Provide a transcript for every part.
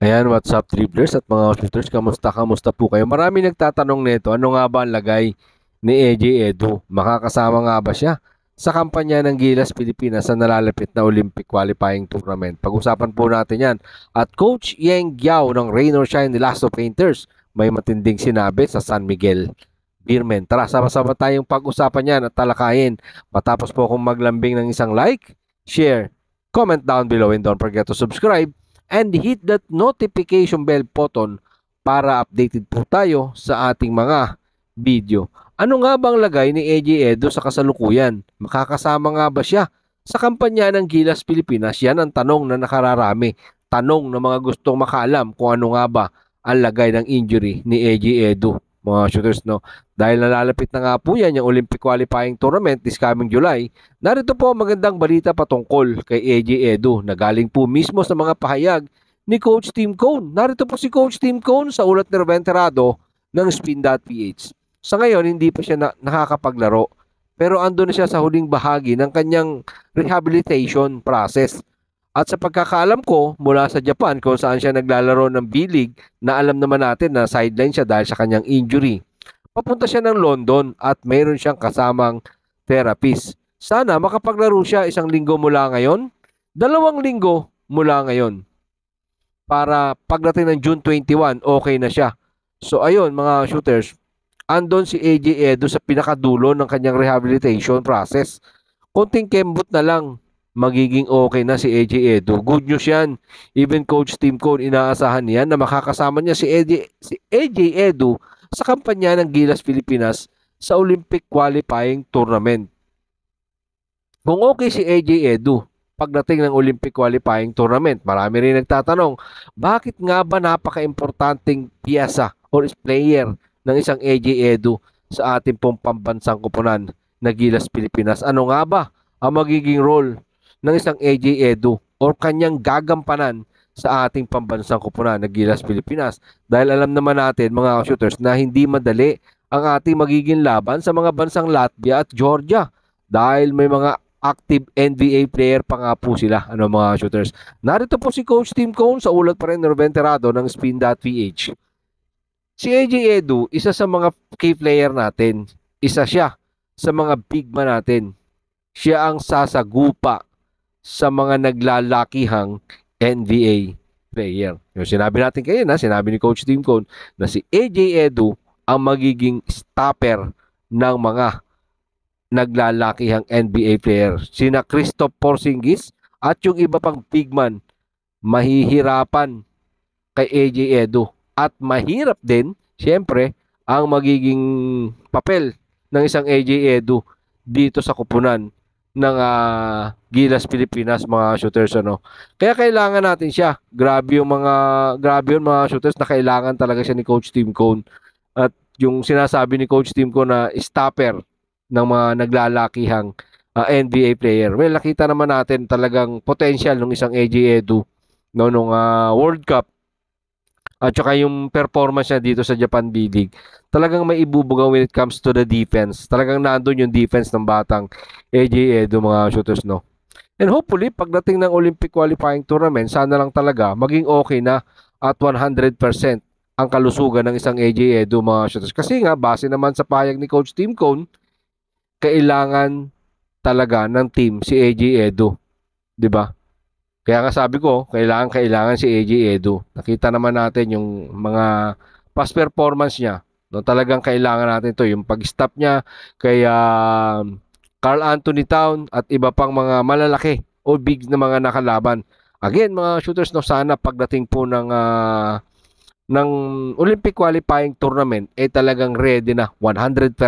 Ayan, what's up, dribblers at mga shooters? Kamusta po kayo? Marami nagtatanong nito, ano nga ba ang lagay ni AJ Edu? Makakasama nga ba siya sa kampanya ng Gilas Pilipinas sa nalalapit na Olympic Qualifying Tournament? Pag-usapan po natin yan. At Coach Yeng Giao ng Rain or Shine ni Lasso Painters may matinding sinabi sa San Miguel Beermen. Tara, sama-sama tayong pag-usapan yan at talakayin. Matapos po akong maglambing ng isang like, share, comment down below, and don't forget to subscribe and hit that notification bell button para updated po tayo sa ating mga video. Ano nga bang lagay ni AJ Edu sa kasalukuyan? Makakasama nga ba siya sa kampanya ng Gilas Pilipinas? Yan ang tanong na nakararami. Tanong ng mga gustong makaalam kung ano nga ba ang lagay ng injury ni AJ Edu, mga shooters, no? Dahil nalalapit na nga po yan yung Olympic Qualifying Tournament this coming July, narito po magandang balita patungkol kay AJ Edu na galing po mismo sa mga pahayag ni Coach Tim Cone. Narito po si Coach Tim Cone sa ulat ni Ruben Terrado ng Spin.ph. Sa ngayon, hindi pa siya nakakapaglaro, pero ando na siya sa huling bahagi ng kanyang rehabilitation process. At sa pagkakaalam ko, mula sa Japan kung saan siya naglalaro ng B-League, na alam naman natin na sideline siya dahil sa kanyang injury. Papunta siya ng London at mayroon siyang kasamang therapist. Sana makapaglaro siya 1 linggo mula ngayon, 2 linggo mula ngayon. Para pagdating ng June 21, okay na siya. So ayun mga shooters, andon si AJ Edu sa pinakadulo ng kanyang rehabilitation process. Konting kembot na lang, magiging okay na si AJ Edu. Good news yan. Even Coach Tim Cone, inaasahan niya na makakasama niya si AJ Edu sa kampanya ng Gilas Pilipinas sa Olympic Qualifying Tournament. Kung okay si AJ Edu pagdating ng Olympic Qualifying Tournament, marami rin nagtatanong, bakit nga ba napaka-importanting piyesa or player ng isang AJ Edu sa ating pong pambansang koponan na Gilas Pilipinas? Ano nga ba ang magiging role ng isang AJ Edu or kanyang gagampanan sa ating pambansang koponan na Gilas Pilipinas? Dahil alam naman natin mga shooters na hindi madali ang ating magiging laban sa mga bansang Latvia at Georgia dahil may mga active NBA player pa nga po sila, ano mga shooters. Narito po si Coach Tim Cone sa ulat pa rin ng Ruben Terrado ng Spin.ph. Si AJ Edu, isa sa mga key player natin. Isa siya sa mga big man natin. Siya ang sasagupa sa mga naglalakihang NBA player. Yung sinabi natin kayo na, sinabi ni Coach Tim Cone na si AJ Edu ang magiging stopper ng mga naglalakihang NBA player. Sina Kristaps Porzingis at yung iba pang big man mahihirapan kay AJ Edu. At mahirap din, siyempre, ang magiging papel ng isang AJ Edu dito sa kupunan ng Gilas Pilipinas, mga shooters, ano. Kaya kailangan natin siya. Grabe yung mga shooters na kailangan talaga siya ni Coach Tim Cone. At yung sinasabi ni Coach Tim Cone na stopper ng mga naglalakihang NBA player. Well, nakita naman natin talagang potential ng isang AJ Edu nung World Cup at saka yung performance niya dito sa Japan B-League. Talagang may ibubuga when it comes to the defense. Talagang nandun yung defense ng batang AJ Edu, mga shooters, no? And hopefully, pagdating ng Olympic Qualifying Tournament, sana lang talaga maging okay na at 100% ang kalusugan ng isang AJ Edu, mga shooters. Kasi nga, base naman sa pahayag ni Coach Tim Cone, kailangan talaga ng team si AJ Edu, 'di ba? Kaya nga sabi ko, kailangan si AJ Edu. Nakita naman natin yung mga past performance niya. No, talagang kailangan natin 'to, yung pag-stop niya kay Karl Anthony Towns at iba pang mga malalaki o big na mga nakalaban. Again, mga shooters, no, sana pagdating po ng Olympic Qualifying Tournament talagang ready na 100%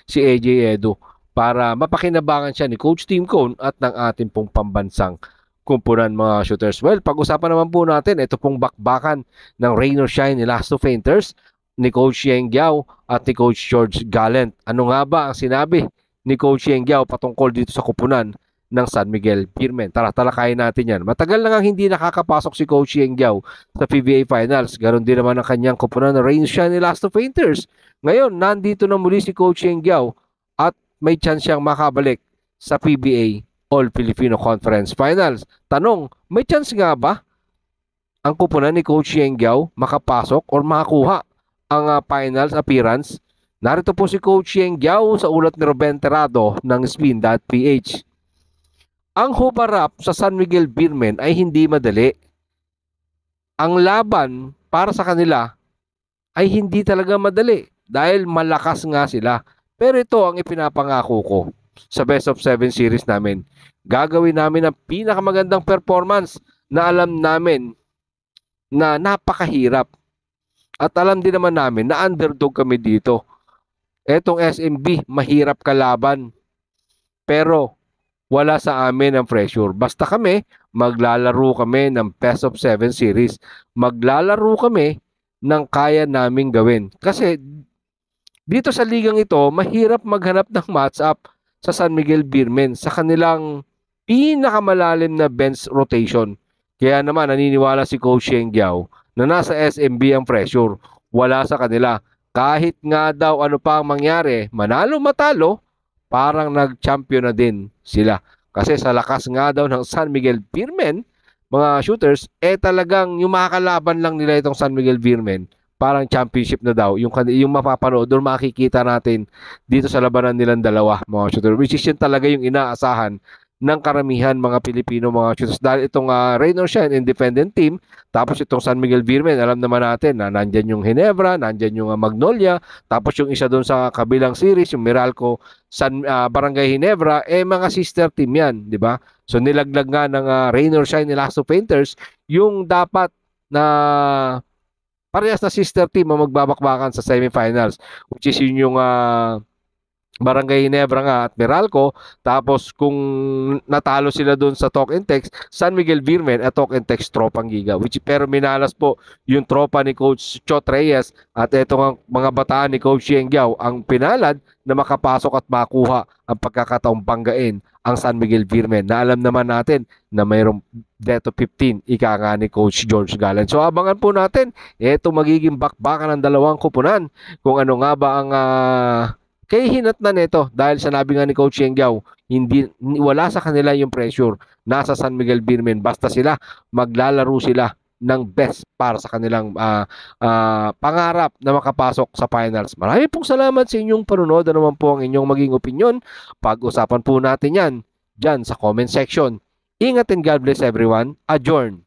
si AJ Edu para mapakinabangan siya ni Coach Tim Cone at ng ating pong pambansang kumpunan, mga shooters. Well, pag-usapan naman po natin ito pong bakbakan ng Rain or Shine ni Lasso Painters ni Coach Yeng Giao at ni Coach George Gallant. Ano nga ba ang sinabi ni Coach Yeng Giao patungkol dito sa kupunan ng San Miguel Beermen? Tara, talakayin natin yan. Matagal na nga hindi nakakapasok si Coach Yeng Giao sa PBA Finals. Ganon din naman ang kanyang kupunan ng Rain or Shine ni Lasso Painters. Ngayon, nandito na muli si Coach Yeng Giao at may chance siyang makabalik sa PBA All-Filipino Conference Finals. Tanong, may chance nga ba ang kupunan ni Coach Yeng Giao makapasok or makakuha ang finals appearance? Narito po si Coach Yeng Giao sa ulat ni Ruben Terrado ng Spin.ph. Ang hubarap sa San Miguel Beermen ay hindi madali. Ang laban para sa kanila ay hindi talaga madali dahil malakas nga sila. Pero ito ang ipinapangako ko sa Best of 7 series namin. Gagawin namin ang pinakamagandang performance na alam namin na napakahirap. At alam din naman namin na underdog kami dito. Etong SMB, mahirap kalaban. Pero wala sa amin ang pressure. Basta kami, maglalaro kami ng Best of 7 series. Maglalaro kami ng kaya naming gawin. Kasi dito sa ligang ito, mahirap maghanap ng match-up sa San Miguel Beermen sa kanilang pinakamalalim na bench rotation. Kaya naman naniniwala si Coach Yeng Giao na nasa SMB ang pressure. Wala sa kanila. Kahit nga daw ano pa ang mangyari, manalo matalo, parang nag-champion na din sila. Kasi sa lakas nga daw ng San Miguel Beermen, mga shooters, talagang yung makakalaban lang nila itong San Miguel Beermen, parang championship na daw yung mapapanood or makikita natin dito sa labanan nilang dalawa, mga shooter, which is yun talaga yung inaasahan ng karamihan mga Pilipino mga shooters dahil itong Rain or Shine independent team, tapos itong San Miguel Beermen, alam naman natin na nandyan yung Ginebra, nandyan yung Magnolia, tapos yung isa doon sa kabilang series, yung Meralco Barangay Ginebra, mga sister team yan, di ba? So nilaglag nga ng Rain or Shine ni Lasso Painters yung dapat na parehas na sister team ang magbabakbakan sa semifinals, which is yun yung Barangay Ginebra nga at Meralco. Tapos kung natalo sila doon sa Talk and Text, San Miguel Beermen at Talk and Text Tropang Giga, pero minalas po yung tropa ni Coach Chot Reyes at etong mga bataan ni Coach Yeng Giao ang pinalad na makapasok at makuha ang pagkakataong banggain ang San Miguel Beermen na alam naman natin na mayroong death of 15 ika nga ni Coach George Galan. So abangan po natin magiging bakbakan ng dalawang kupunan kung ano nga ba ang kaya hinat na nito dahil sinabi nga ni Coach Yeng Giao, wala sa kanila yung pressure. Nasa San Miguel Beermen. Basta sila, maglalaro sila ng best para sa kanilang pangarap na makapasok sa finals. Maraming pong salamat sa inyong panunod. Ano naman po ang inyong maging opinion? Pag-usapan po natin yan dyan sa comment section. Ingat and God bless everyone. Adjourn.